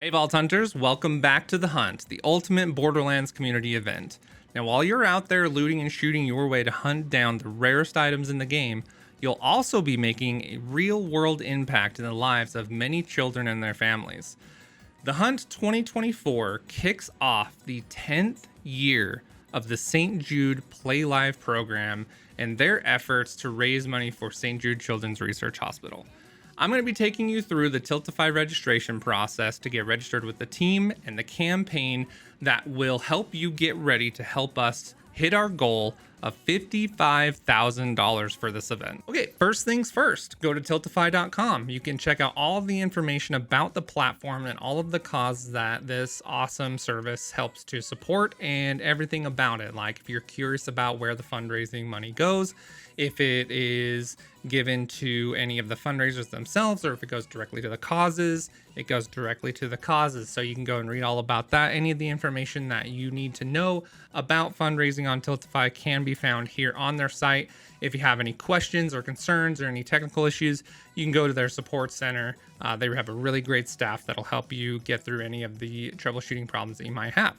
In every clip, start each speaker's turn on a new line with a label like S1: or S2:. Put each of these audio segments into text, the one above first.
S1: Hey Vault Hunters, welcome back to The Hunt, the ultimate Borderlands community event. Now while you're out there looting and shooting your way to hunt down the rarest items in the game, you'll also be making a real world impact in the lives of many children and their families. The Hunt 2024 kicks off the 10th year of the St. Jude Play Live program and their efforts to raise money for St. Jude Children's Research Hospital. I'm going to be taking you through the Tiltify registration process to get registered with the team and the campaign that will help you get ready to help us hit our goal of $55,000 for this event. Okay, first things first, go to tiltify.com. You can check out all of the information about the platform and all of the causes that this awesome service helps to support and everything about it. Like if you're curious about where the fundraising money goes, if it is given to any of the fundraisers themselves, or if it goes directly to the causes, it goes directly to the causes. So you can go and read all about that. Any of the information that you need to know about fundraising on Tiltify can be found here on their site. If you have any questions or concerns or any technical issues, you can go to their support center. They have a really great staff that'll help you get through any of the troubleshooting problems that you might have.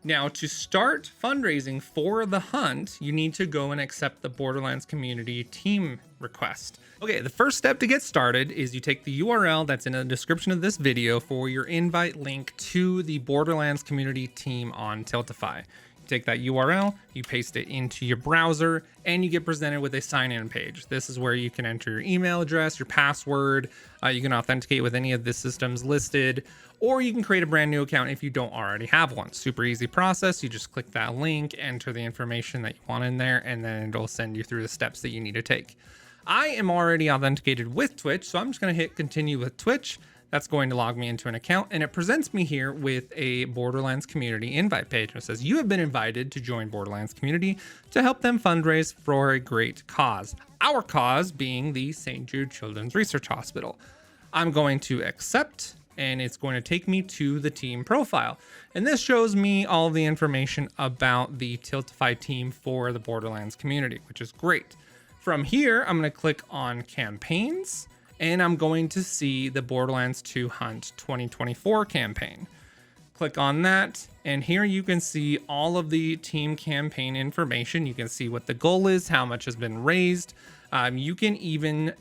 S1: Now, to start fundraising for the hunt, you need to go and accept the Borderlands Community team request. Okay, the first step to get started is you take the URL that's in the description of this video for your invite link to the Borderlands Community team on Tiltify. You take that URL, you paste it into your browser, and you get presented with a sign-in page. This is where you can enter your email address, your password, you can authenticate with any of the systems listed, or you can create a brand new account if you don't already have one. Super easy process. You just click that link, enter the information that you want in there, and then it'll send you through the steps that you need to take. I am already authenticated with Twitch, so I'm just going to hit continue with Twitch. That's going to log me into an account, and it presents me here with a Borderlands Community invite page. And it says, you have been invited to join Borderlands Community to help them fundraise for a great cause. Our cause being the St. Jude Children's Research Hospital. I'm going to accept, and it's going to take me to the team profile. And this shows me all the information about the Tiltify team for the Borderlands community, which is great. From here, I'm going to click on campaigns, and I'm going to see the Borderlands 2 Hunt 2024 campaign. Click on that, and here you can see all of the team campaign information. You can see what the goal is, how much has been raised. You can even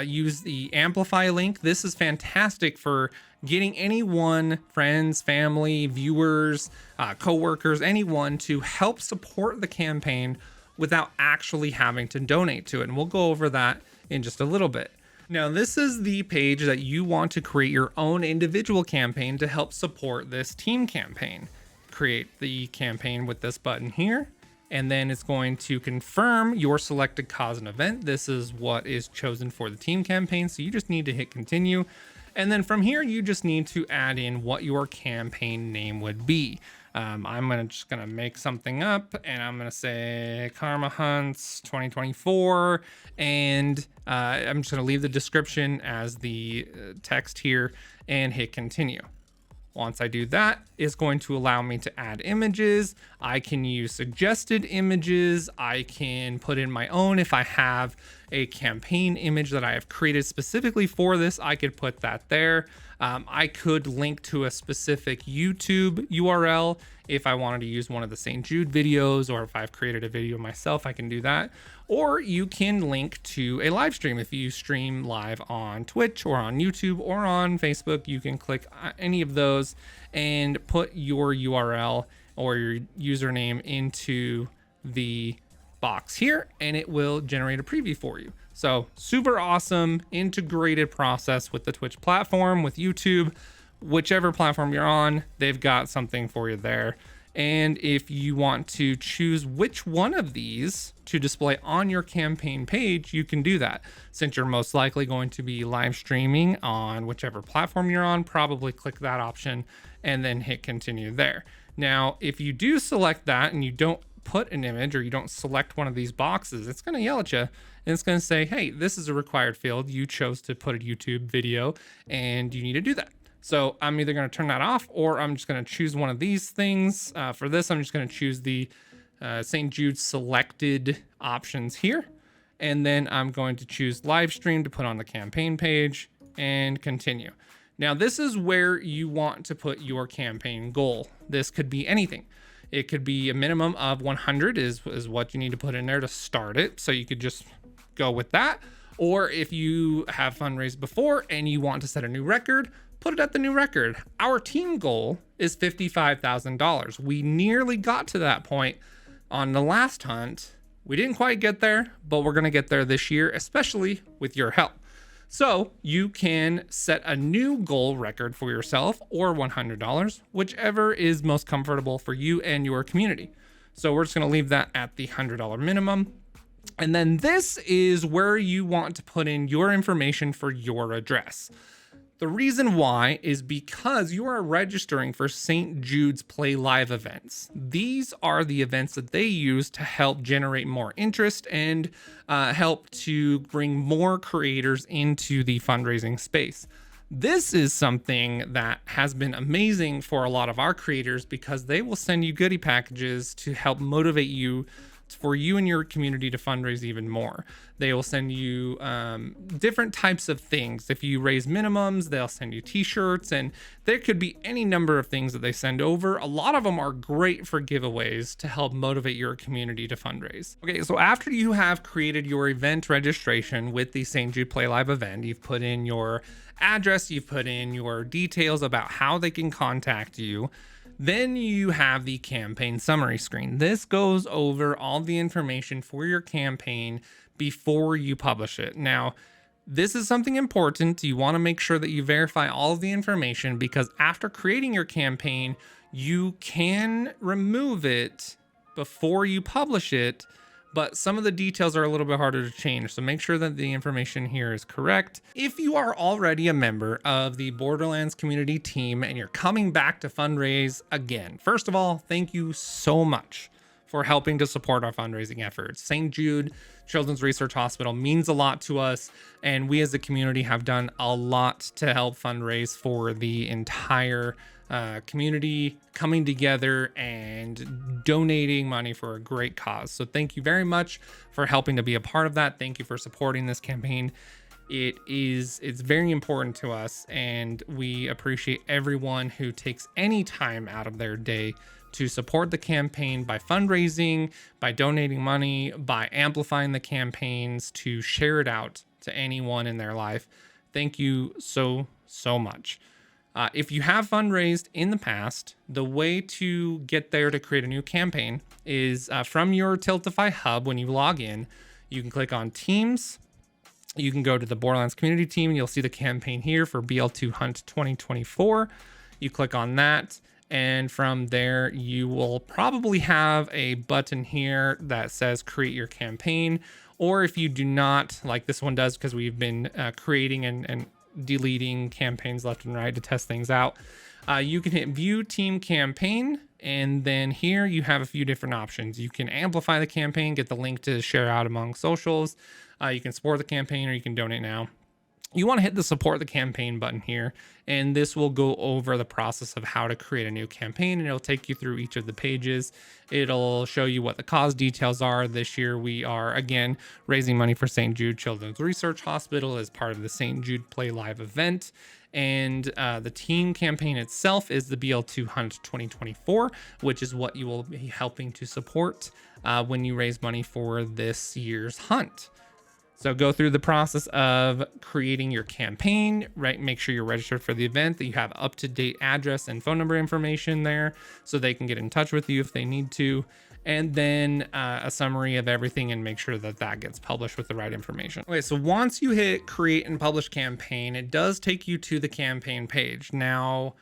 S1: use the Amplify link. This is fantastic for getting anyone, friends, family, viewers, coworkers, anyone to help support the campaign without actually having to donate to it. And we'll go over that in just a little bit. Now, this is the page that you want to create your own individual campaign to help support this team campaign. Create the campaign with this button here, and then it's going to confirm your selected cause and event. This is what is chosen for the team campaign, so you just need to hit continue. And then from here, you just need to add in what your campaign name would be. I'm just gonna make something up, and I'm gonna say Karma Hunts 2024, and I'm just gonna leave the description as the text here and hit continue. Once I do that, it's going to allow me to add images. I can use suggested images. I can put in my own. If I have a campaign image that I have created specifically for this, I could put that there. I could link to a specific YouTube URL if I wanted to use one of the St. Jude videos, or if I've created a video myself, I can do that. Or you can link to a live stream. If you stream live on Twitch or on YouTube or on Facebook, you can click any of those and put your URL or your username into the box here, and it will generate a preview for you. So super awesome integrated process with the Twitch platform, with YouTube, whichever platform you're on, they've got something for you there. And if you want to choose which one of these to display on your campaign page, you can do that. Since you're most likely going to be live streaming on whichever platform you're on, probably click that option and then hit continue there. Now, if you do select that and you don't put an image, or you don't select one of these boxes, it's going to yell at you, and it's going to say, hey, this is a required field. You chose to put a YouTube video and you need to do that. So I'm either going to turn that off, or I'm just going to choose one of these things. For this, I'm just going to choose the St. Jude selected options here. And then I'm going to choose live stream to put on the campaign page and continue. Now, this is where you want to put your campaign goal. This could be anything. It could be a minimum of 100 is what you need to put in there to start it. So you could just go with that. Or if you have fundraised before and you want to set a new record, put it at the new record. Our team goal is $55,000. We nearly got to that point on the last hunt. We didn't quite get there, but we're going to get there this year, especially with your help. So you can set a new goal record for yourself or $100, whichever is most comfortable for you and your community. So we're just going to leave that at the $100 minimum. And then this is where you want to put in your information for your address. The reason why is because you are registering for St. Jude's Play Live events. These are the events that they use to help generate more interest and help to bring more creators into the fundraising space. This is something that has been amazing for a lot of our creators because they will send you goodie packages to help motivate you for you and your community to fundraise even more. They will send you different types of things. If you raise minimums, they'll send you t-shirts, and there could be any number of things that they send over. A lot of them are great for giveaways to help motivate your community to fundraise. Okay, so after you have created your event registration with the St. Jude Play Live event, you've put in your address, you've put in your details about how they can contact you. Then you have the campaign summary screen. This goes over all the information for your campaign before you publish it. Now, this is something important. You want to make sure that you verify all of the information because after creating your campaign, you can remove it before you publish it, but some of the details are a little bit harder to change. So make sure that the information here is correct. If you are already a member of the Borderlands community team and you're coming back to fundraise again, first of all, thank you so much for helping to support our fundraising efforts. St. Jude Children's Research Hospital means a lot to us, and we as a community have done a lot to help fundraise for the entire community coming together and donating money for a great cause. So thank you very much for helping to be a part of that. Thank you for supporting this campaign. It's very important to us, and we appreciate everyone who takes any time out of their day to support the campaign by fundraising, by donating money, by amplifying the campaigns, to share it out to anyone in their life. Thank you so much. If you have fundraised in the past, the way to get there to create a new campaign is from your Tiltify hub. When you log in, you can click on Teams. You can go to the Borderlands Community team, and you'll see the campaign here for BL2 Hunt 2024. You click on that, and from there, you will probably have a button here that says Create Your Campaign. Or if you do not, like this one does, because we've been creating and deleting campaigns left and right to test things out, you can hit View Team Campaign, and then here you have a few different options. You can amplify the campaign, get the link to share out among socials. You can support the campaign, or you can donate now. You want to hit the support the campaign button here, and this will go over the process of how to create a new campaign, and it'll take you through each of the pages. It'll show you what the cause details are. This year we are again raising money for St. Jude Children's Research Hospital as part of the St. Jude Play Live event. And the team campaign itself is the BL2 Hunt 2024, which is what you will be helping to support when you raise money for this year's hunt. So go through the process of creating your campaign, right? Make sure you're registered for the event, that you have up-to-date address and phone number information there so they can get in touch with you if they need to. And then a summary of everything, and make sure that that gets published with the right information. Okay, so once you hit create and publish campaign, it does take you to the campaign page. Now,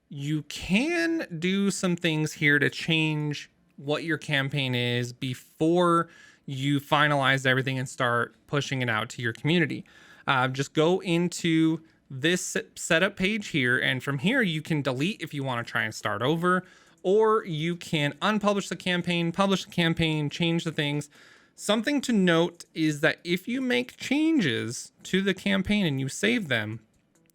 S1: you can do some things here to change what your campaign is before you finalize everything and start pushing it out to your community. Just go into this setup page here, and from here you can delete if you want to try and start over, or you can unpublish the campaign, publish the campaign, change the things. Something to note is that if you make changes to the campaign and you save them,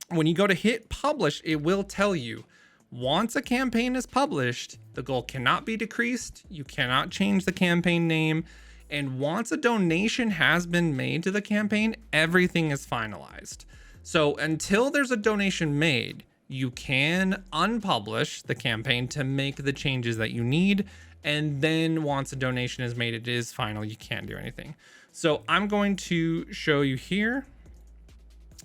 S1: when you go to hit publish, it will tell you once a campaign is published, the goal cannot be decreased. You cannot change the campaign name. And once a donation has been made to the campaign, everything is finalized. So until there's a donation made, you can unpublish the campaign to make the changes that you need. And then once a donation is made, it is final. You can't do anything. So I'm going to show you here.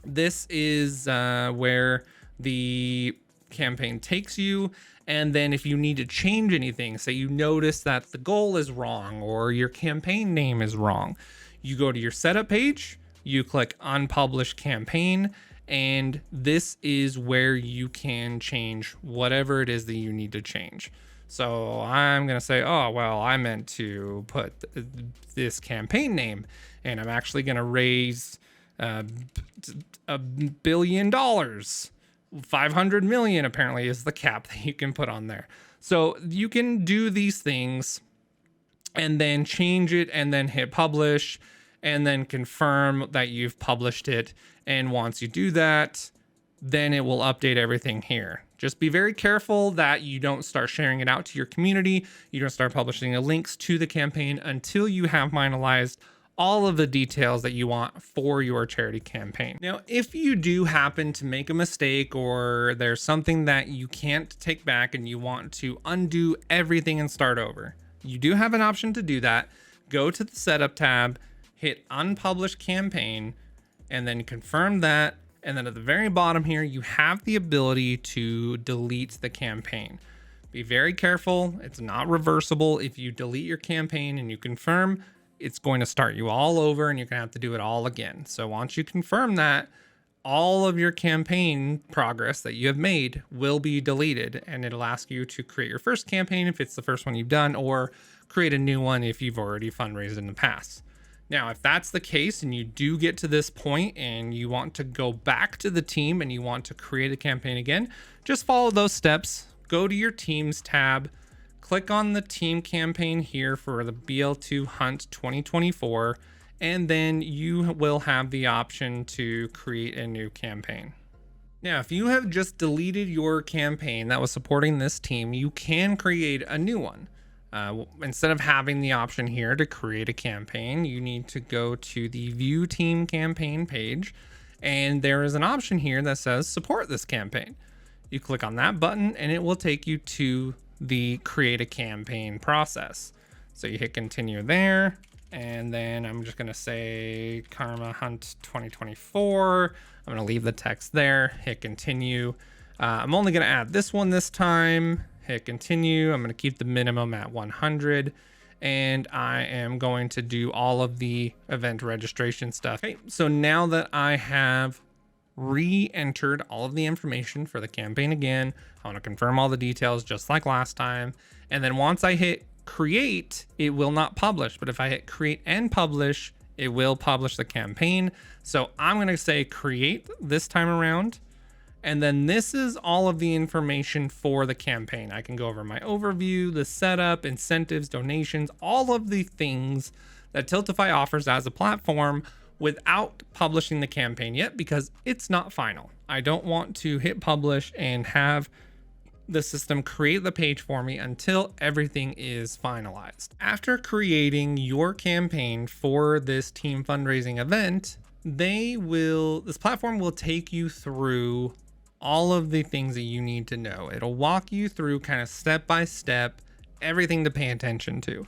S1: This is where the campaign takes you. And then if you need to change anything, say you notice that the goal is wrong or your campaign name is wrong, you go to your setup page, you click unpublish campaign, and this is where you can change whatever it is that you need to change. So I'm going to say, oh, well, I meant to put this campaign name, and I'm actually going to raise $1 billion. 500 million apparently is the cap that you can put on there. So you can do these things and then change it and then hit publish and then confirm that you've published it. And once you do that, then it will update everything here. Just be very careful that you don't start sharing it out to your community. You don't start publishing the links to the campaign until you have finalized all of the details that you want for your charity campaign. Now, if you do happen to make a mistake or there's something that you can't take back and you want to undo everything and start over, you do have an option to do that. Go to the setup tab, hit unpublish campaign, and then confirm that. And then at the very bottom here, you have the ability to delete the campaign. Be very careful. It's not reversible. If you delete your campaign and you confirm, it's going to start you all over and you're going to have to do it all again. So once you confirm that, all of your campaign progress that you have made will be deleted, and it'll ask you to create your first campaign if it's the first one you've done, or create a new one if you've already fundraised in the past. Now, if that's the case and you do get to this point and you want to go back to the team and you want to create a campaign again, just follow those steps. Go to your teams tab, click on the team campaign here for the BL2 Hunt 2024, and then you will have the option to create a new campaign. Now, if you have just deleted your campaign that was supporting this team, you can create a new one. Instead of having the option here to create a campaign, you need to go to the View Team Campaign page, and there is an option here that says Support this campaign. You click on that button, and it will take you to the Create a Campaign process. So you hit Continue there, and then I'm just going to say Karma Hunt 2024. I'm going to leave the text there, hit Continue. I'm only going to add this one this time. Hit continue. I'm going to keep the minimum at 100, and I am going to do all of the event registration stuff. Okay, so now that I have re-entered all of the information for the campaign again, I want to confirm all the details just like last time. And then once I hit create, it will not publish, but if I hit create and publish, it will publish the campaign. So I'm going to say create this time around. And then this is all of the information for the campaign. I can go over my overview, the setup, incentives, donations, all of the things that Tiltify offers as a platform without publishing the campaign yet, because it's not final. I don't want to hit publish and have the system create the page for me until everything is finalized. After creating your campaign for this team fundraising event, this platform will take you through all of the things that you need to know. It'll walk you through kind of step by step, everything to pay attention to.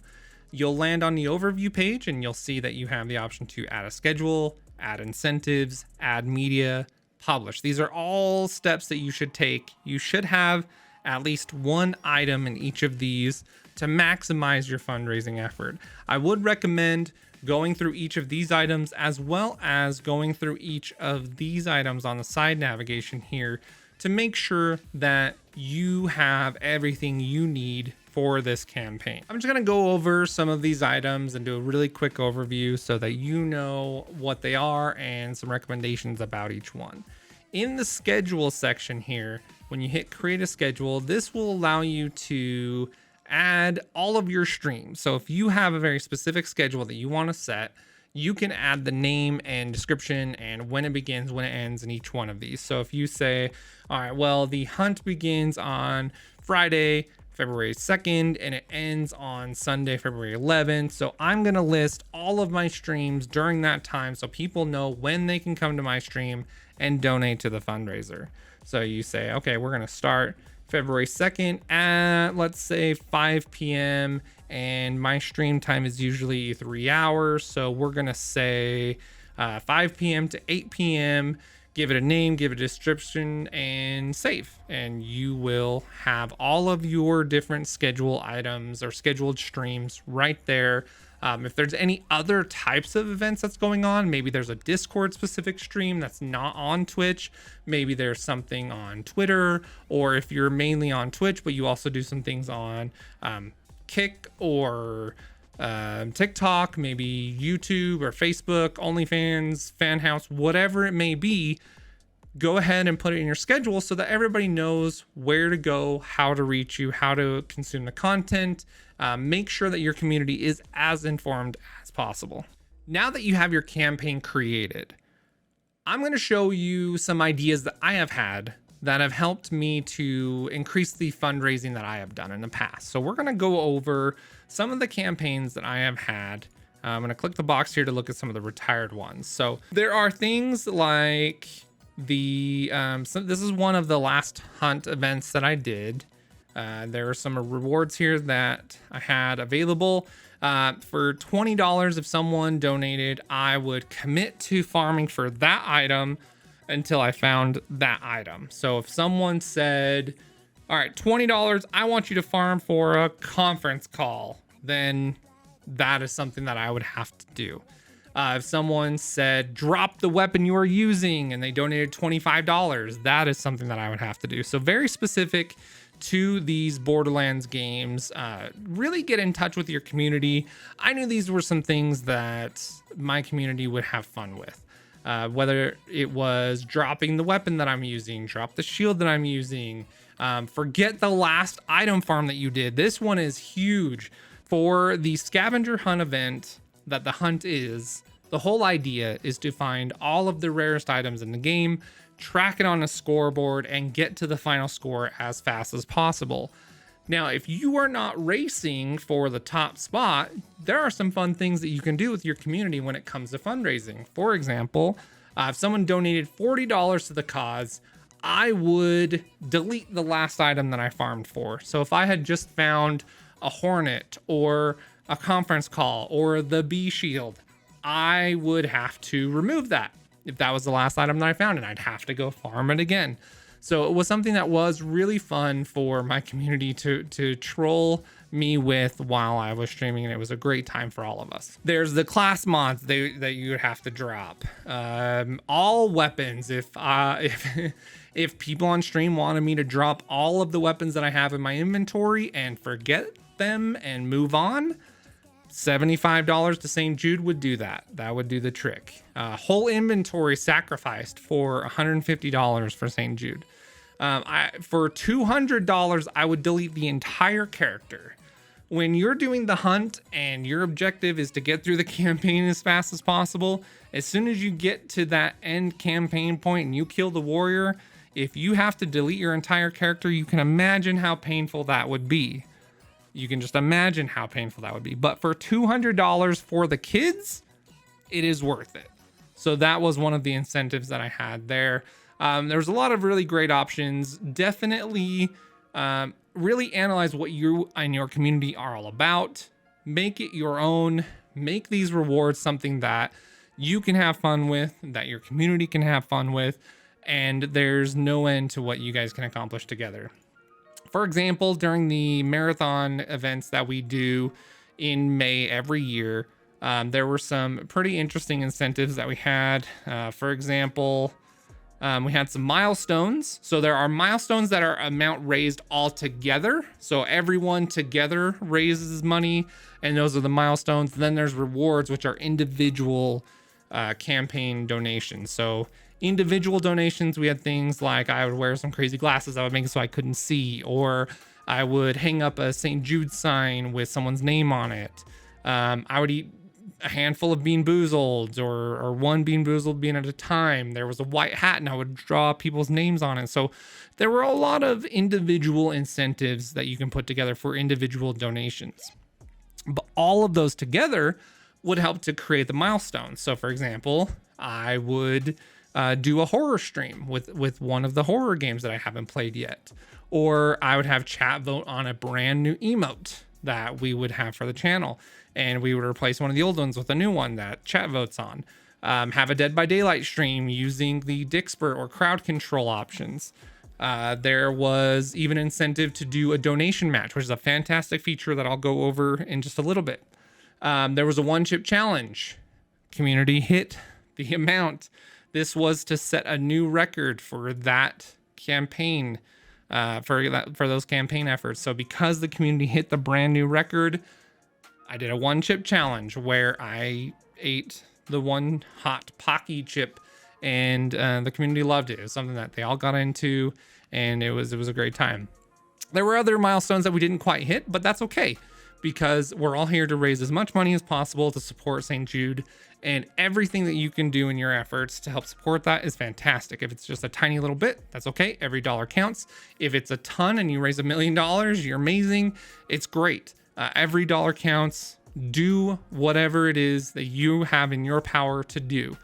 S1: You'll land on the overview page and you'll see that you have the option to add a schedule, add incentives, add media, publish. These are all steps that you should take. You should have at least one item in each of these to maximize your fundraising effort. I would recommend going through each of these items, as well as going through each of these items on the side navigation here, to make sure that you have everything you need for this campaign. I'm just going to go over some of these items and do a really quick overview so that you know what they are and some recommendations about each one. In the schedule section here, when you hit create a schedule, this will allow you to add all of your streams. So if you have a very specific schedule that you want to set, you can add the name and description and when it begins, when it ends in each one of these. So if you say, all right, well, the hunt begins on Friday, February 2nd, and it ends on Sunday, February 11th. So I'm going to list all of my streams during that time so people know when they can come to my stream and donate to the fundraiser. So you say, okay, we're going to start February 2nd at, let's say, 5 p.m. and my stream time is usually 3 hours. So we're going to say 5 p.m. to 8 p.m. Give it a name, give it a description, and save. And you will have all of your different schedule items or scheduled streams right there. If there's any other types of events that's going on, maybe there's a Discord specific stream that's not on Twitch. Maybe there's something on Twitter, or if you're mainly on Twitch, but you also do some things on Kick or TikTok, maybe YouTube or Facebook, OnlyFans, Fan House, whatever it may be, go ahead and put it in your schedule so that everybody knows where to go, how to reach you, how to consume the content. Make sure that your community is as informed as possible. Now that you have your campaign created, I'm going to show you some ideas that I have had that have helped me to increase the fundraising that I have done in the past. So we're going to go over some of the campaigns that I have had. I'm going to click the box here to look at some of the retired ones. So there are things like so this is one of the last hunt events that I did. There are some rewards here that I had available. For $20, if someone donated, I would commit to farming for that item until I found that item. So if someone said, all right, $20, I want you to farm for a conference call, then that is something that I would have to do. If someone said, drop the weapon you are using, and they donated $25, that is something that I would have to do. So very specific to these Borderlands games. Really get in touch with your community. I knew these were some things that my community would have fun with. Whether it was dropping the weapon that I'm using, drop the shield that I'm using, forget the last item farm that you did. This one is huge. For the scavenger hunt event that the hunt is, the whole idea is to find all of the rarest items in the game, track it on a scoreboard, and get to the final score as fast as possible. Now, if you are not racing for the top spot, there are some fun things that you can do with your community when it comes to fundraising. For example, if someone donated $40 to the cause, I would delete the last item that I farmed for. So if I had just found a Hornet or a conference call or the bee shield, I would have to remove that if that was the last item that I found, and I'd have to go farm it again. So it was something that was really fun for my community to troll me with while I was streaming, and it was a great time for all of us. There's the class mods that you would have to drop. All weapons. If people on stream wanted me to drop all of the weapons that I have in my inventory and forget them and move on, $75 to St. Jude would do that. That would do the trick. Whole inventory sacrificed for $150 for St. Jude. For $200, I would delete the entire character. When you're doing the hunt and your objective is to get through the campaign as fast as possible, as soon as you get to that end campaign point and you kill the warrior, if you have to delete your entire character, you can imagine how painful that would be. You can just imagine how painful that would be. But for $200 for the kids, it is worth it. So that was one of the incentives that I had there. There's a lot of really great options. Definitely really analyze what you and your community are all about. Make it your own. Make these rewards something that you can have fun with, that your community can have fun with, and there's no end to what you guys can accomplish together. For example, during the marathon events that we do in May every year, there were some pretty interesting incentives that we had. For example, we had some milestones. So there are milestones that are amount raised all together. So everyone together raises money, and those are the milestones. Then there's rewards, which are individual campaign donations. So individual donations, we had things like I would wear some crazy glasses that would make it so I couldn't see, or I would hang up a St. Jude sign with someone's name on it. I would eat a handful of Bean Boozled or one Bean Boozled bean at a time. There was a white hat and I would draw people's names on it. So there were a lot of individual incentives that you can put together for individual donations. But all of those together would help to create the milestones. So for example, I would do a horror stream with one of the horror games that I haven't played yet. Or I would have chat vote on a brand new emote that we would have for the channel. And we would replace one of the old ones with a new one that chat votes on. Have a Dead by Daylight stream using the Dixper or crowd control options. There was even incentive to do a donation match, which is a fantastic feature that I'll go over in just a little bit. There was a one chip challenge. Community hit the amount. This was to set a new record for that campaign, for those campaign efforts. So because the community hit the brand new record, I did a one chip challenge where I ate the one hot Pocky chip, and the community loved it. It was something that they all got into, and it was a great time. There were other milestones that we didn't quite hit, but that's okay, because we're all here to raise as much money as possible to support St. Jude, and everything that you can do in your efforts to help support that is fantastic. If it's just a tiny little bit, that's okay. Every dollar counts. If it's a ton and you raise $1 million, you're amazing. It's great. Every dollar counts. Do whatever it is that you have in your power to do.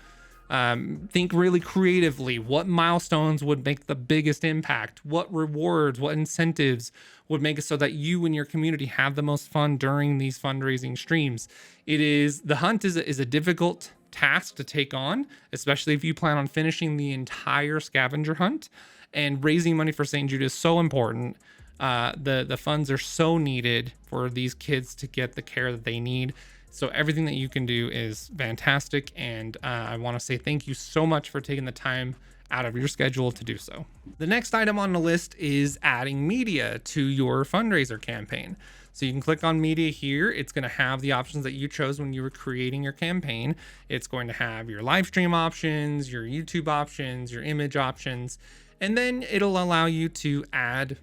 S1: Think really creatively. What milestones would make the biggest impact? What rewards, what incentives would make it so that you and your community have the most fun during these fundraising streams? The hunt is a difficult task to take on, especially if you plan on finishing the entire scavenger hunt, and raising money for St. Jude is so important. The funds are so needed for these kids to get the care that they need. So everything that you can do is fantastic. And I want to say thank you so much for taking the time out of your schedule to do so. The next item on the list is adding media to your fundraiser campaign. So you can click on media here. It's going to have the options that you chose when you were creating your campaign. It's going to have your live stream options, your YouTube options, your image options, and then it'll allow you to add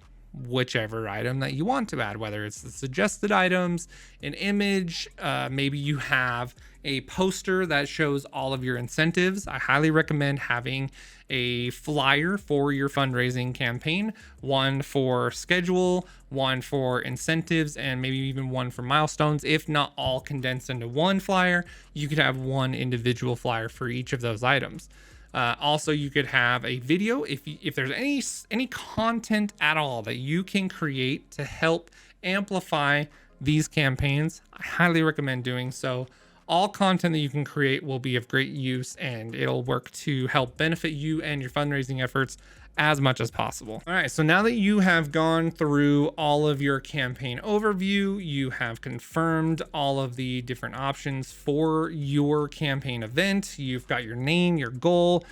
S1: whichever item that you want to add, whether it's the suggested items, an image, maybe you have a poster that shows all of your incentives. I highly recommend having a flyer for your fundraising campaign, one for schedule, one for incentives, and maybe even one for milestones. If not all condensed into one flyer, you could have one individual flyer for each of those items. Also, you could have a video if there's any content at all that you can create to help amplify these campaigns. I highly recommend doing so. All content that you can create will be of great use, and it'll work to help benefit you and your fundraising efforts as much as possible. All right, so now that you have gone through all of your campaign overview, you have confirmed all of the different options for your campaign event. You've got your name, your goal,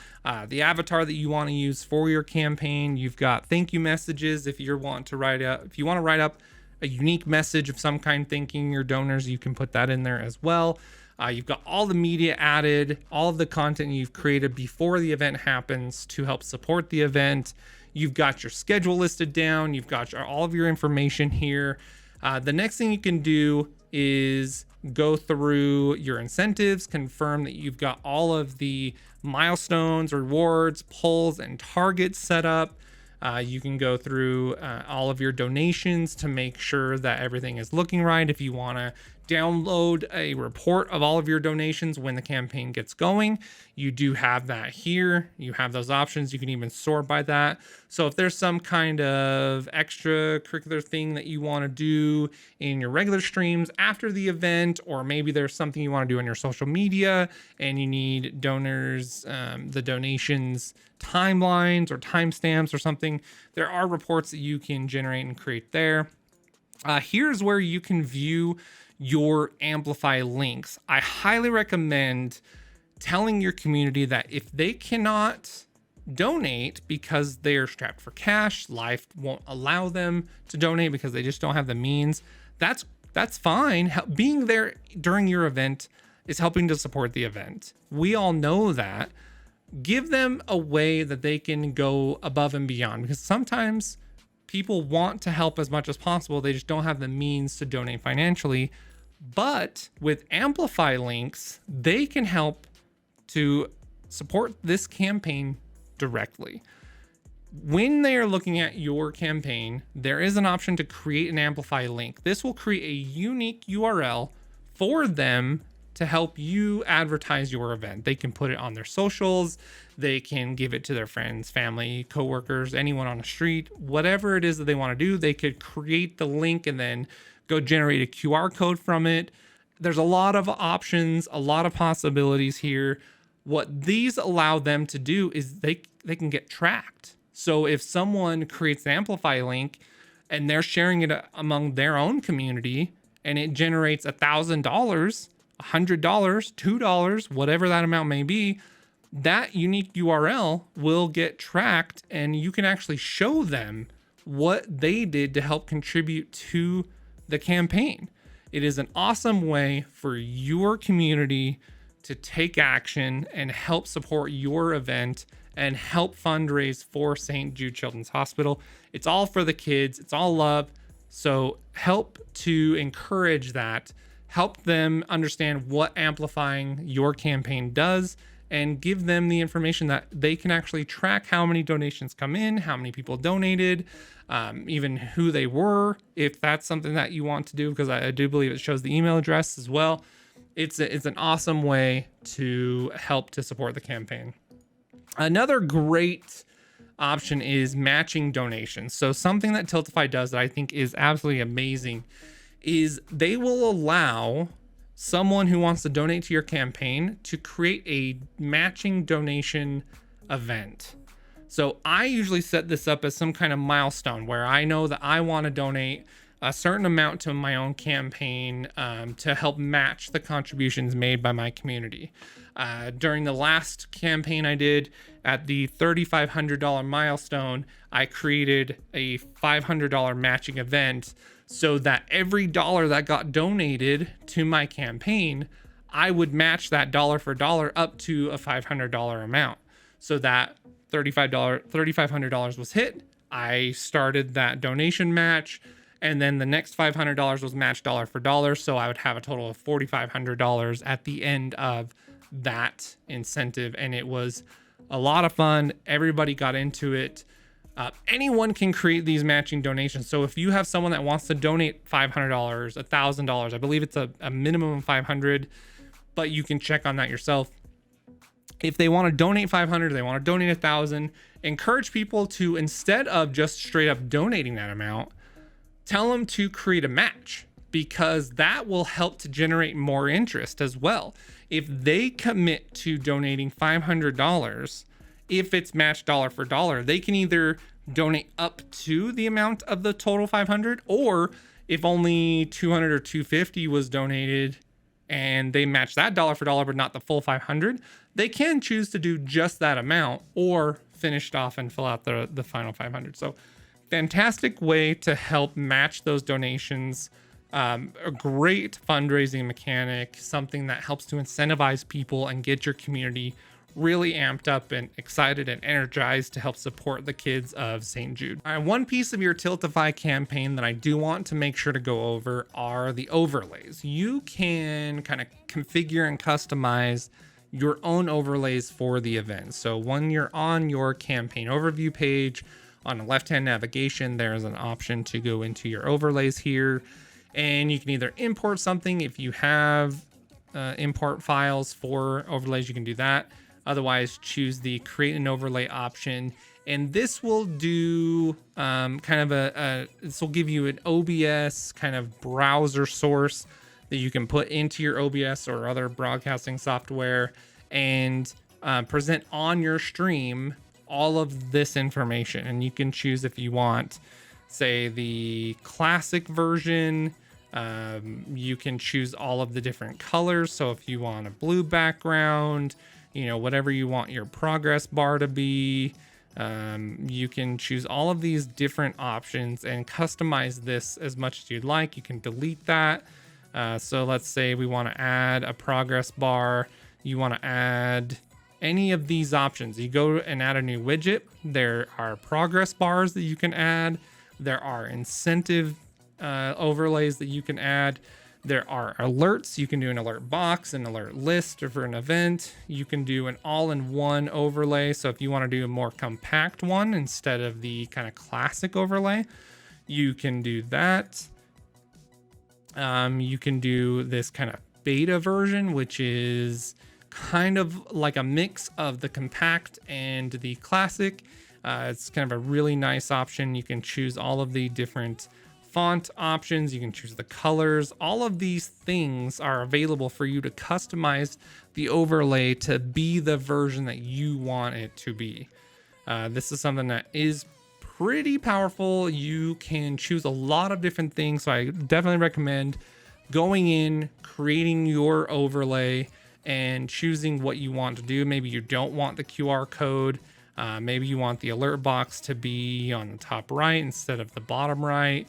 S1: the avatar that you want to use for your campaign. You've got thank you messages if you want to write up a unique message of some kind thanking your donors, you can put that in there as well. You've got all the media added, all of the content you've created before the event happens to help support the event. You've got your schedule listed down. You've got all of your information here. The next thing you can do is go through your incentives, confirm that you've got all of the milestones, rewards, polls, and targets set up. You can go through all of your donations to make sure that everything is looking right. If you want to download a report of all of your donations when the campaign gets going, you do have that here. You have those options. You can even sort by that. So if there's some kind of extracurricular thing that you want to do in your regular streams after the event, or maybe there's something you want to do on your social media and you need donors, the donations timelines or timestamps or something, there are reports that you can generate and create there. Here's where you can view your Amplify links. I highly recommend telling your community that if they cannot donate because they're strapped for cash, life won't allow them to donate because they just don't have the means, that's fine. Being there during your event is helping to support the event. We all know that. Give them a way that they can go above and beyond, because sometimes people want to help as much as possible. They just don't have the means to donate financially. But with Amplify links, they can help to support this campaign directly. When they are looking at your campaign, there is an option to create an Amplify link. This will create a unique URL for them to help you advertise your event. They can put it on their socials, they can give it to their friends, family, coworkers, anyone on the street, whatever it is that they want to do. They could create the link and then go generate a QR code from it. There's a lot of options, a lot of possibilities here. What these allow them to do is they can get tracked. So if someone creates an Amplify link and they're sharing it among their own community and it generates $1,000, $100, $2, whatever that amount may be, that unique URL will get tracked and you can actually show them what they did to help contribute to the campaign. It is an awesome way for your community to take action and help support your event and help fundraise for St. Jude Children's Hospital. It's all for the kids. It's all love. So help to encourage that. Help them understand what amplifying your campaign does and give them the information that they can actually track how many donations come in, how many people donated, even who they were, if that's something that you want to do, because I do believe it shows the email address as well. It's an awesome way to help to support the campaign. Another great option is matching donations. So something that Tiltify does that I think is absolutely amazing is they will allow someone who wants to donate to your campaign to create a matching donation event. So I usually set this up as some kind of milestone where I know that I want to donate a certain amount to my own campaign to help match the contributions made by my community. During the last campaign I did at the $3,500 milestone, I created a $500 matching event so that every dollar that got donated to my campaign, I would match that dollar for dollar up to a $500 amount. So that $3,500 was hit. I started that donation match, and then the next $500 was matched dollar for dollar. So I would have a total of $4,500 at the end of that incentive. And it was a lot of fun. Everybody got into it. Anyone can create these matching donations. So if you have someone that wants to donate $500, $1,000, I believe it's a minimum of 500, but you can check on that yourself. If they want to donate 500, they want to donate 1,000, encourage people to, instead of just straight up donating that amount, tell them to create a match, because that will help to generate more interest as well. If they commit to donating $500, if it's matched dollar for dollar, they can either donate up to the amount of the total 500, or if only 200 or 250 was donated and they match that dollar for dollar but not the full 500, they can choose to do just that amount or finish it off and fill out the final 500. So fantastic way to help match those donations. A great fundraising mechanic, something that helps to incentivize people and get your community really amped up and excited and energized to help support the kids of St. Jude. All right, one piece of your Tiltify campaign that I do want to make sure to go over are the overlays. You can kind of configure and customize your own overlays for the event. So when you're on your campaign overview page, on the left-hand navigation, there's an option to go into your overlays here. And you can either import something. If you have import files for overlays, you can do that. Otherwise, choose the create an overlay option. And this will do this will give you an OBS kind of browser source that you can put into your OBS or other broadcasting software and present on your stream all of this information. And you can choose if you want, say, the classic version. You can choose all of the different colors. So if you want a blue background, whatever you want your progress bar to be, you can choose all of these different options and customize this as much as you'd like. You can delete that. So let's say we want to add a progress bar. You want to add any of these options. You go and add a new widget. There are progress bars that you can add. There are incentive overlays that you can add. There are alerts. You can do an alert box, an alert list for an event. You can do an all-in-one overlay. So if you want to do a more compact one instead of the kind of classic overlay, you can do that. You can do this kind of beta version, which is kind of like a mix of the compact and the classic. It's kind of a really nice option. You can choose all of the different font options. You can choose the colors. All of these things are available for you to customize the overlay to be the version that you want it to be. This is something that is pretty powerful. You can choose a lot of different things. So I definitely recommend going in, creating your overlay, and choosing what you want to do. Maybe you don't want the QR code. Maybe you want the alert box to be on the top right instead of the bottom right.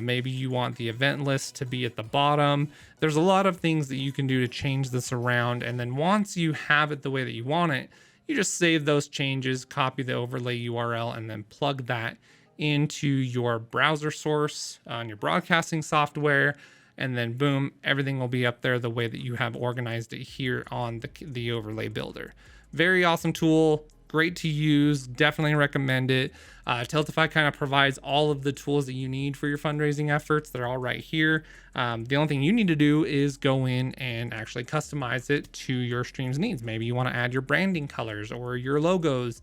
S1: Maybe you want the event list to be at the bottom. There's a lot of things that you can do to change this around. And then once you have it the way that you want it, you just save those changes, copy the overlay URL, and then plug that into your browser source on your broadcasting software. And then boom, everything will be up there the way that you have organized it here on the overlay builder. Very awesome tool. Great to use. Definitely recommend it. Tiltify kind of provides all of the tools that you need for your fundraising efforts. They're all right here. The only thing you need to do is go in and actually customize it to your stream's needs. Maybe you want to add your branding colors or your logos.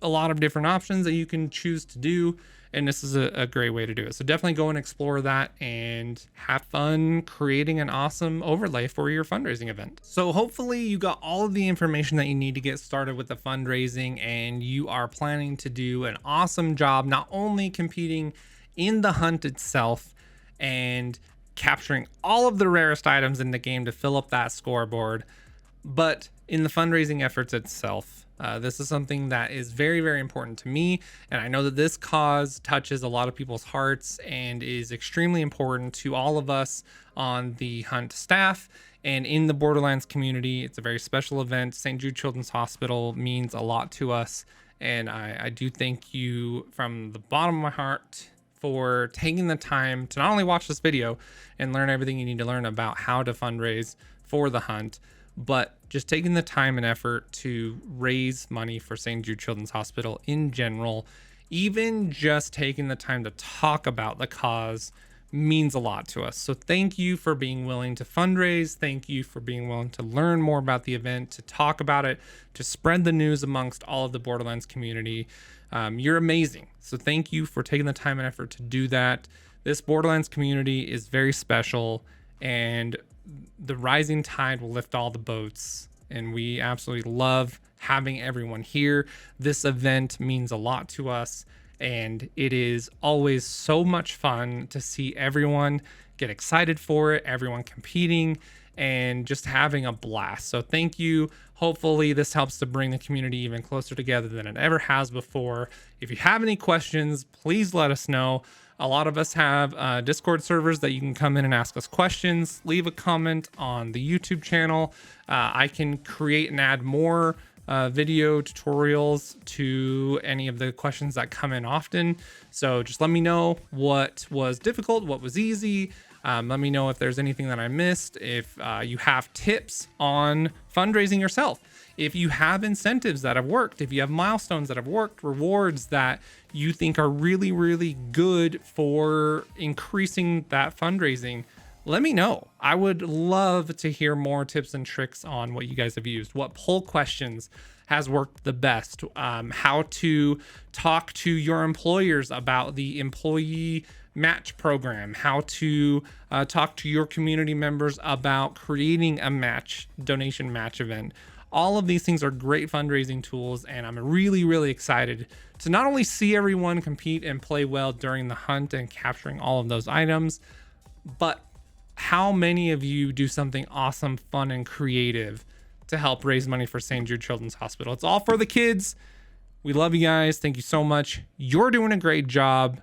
S1: A lot of different options that you can choose to do, and this is a great way to do it. So definitely go and explore that and have fun creating an awesome overlay for your fundraising event. So hopefully you got all of the information that you need to get started with the fundraising, and you are planning to do an awesome job not only competing in the hunt itself and capturing all of the rarest items in the game to fill up that scoreboard, but in the fundraising efforts itself. This is something that is very, very important to me. And I know that this cause touches a lot of people's hearts and is extremely important to all of us on the Hunt staff and in the Borderlands community. It's a very special event. St. Jude Children's Hospital means a lot to us. And I do thank you from the bottom of my heart for taking the time to not only watch this video and learn everything you need to learn about how to fundraise for the Hunt, but just taking the time and effort to raise money for St. Jude Children's Hospital in general. Even just taking the time to talk about the cause means a lot to us. So thank you for being willing to fundraise. Thank you for being willing to learn more about the event, to talk about it, to spread the news amongst all of the Borderlands community. You're amazing. So thank you for taking the time and effort to do that. This Borderlands community is very special, and the rising tide will lift all the boats, and we absolutely love having everyone here. This event means a lot to us, and it is always so much fun to see everyone get excited for it, everyone competing, and just having a blast. So thank you. Hopefully this helps to bring the community even closer together than it ever has before. If you have any questions, please let us know. A lot of us have Discord servers that you can come in and ask us questions. Leave a comment on the YouTube channel. I can create and add more video tutorials to any of the questions that come in often. So just let me know what was difficult, what was easy. Let me know if there's anything that I missed. If you have tips on fundraising yourself, if you have incentives that have worked, if you have milestones that have worked, rewards that you think are really, really good for increasing that fundraising, let me know. I would love to hear more tips and tricks on what you guys have used. What poll questions has worked the best? How to talk to your employers about the employee match program, how to talk to your community members about creating a donation match event. All of these things are great fundraising tools, and I'm really, really excited to not only see everyone compete and play well during the hunt and capturing all of those items, but how many of you do something awesome, fun, and creative to help raise money for St. Jude Children's Hospital. It's all for the kids. We love you guys. Thank you so much. You're doing a great job.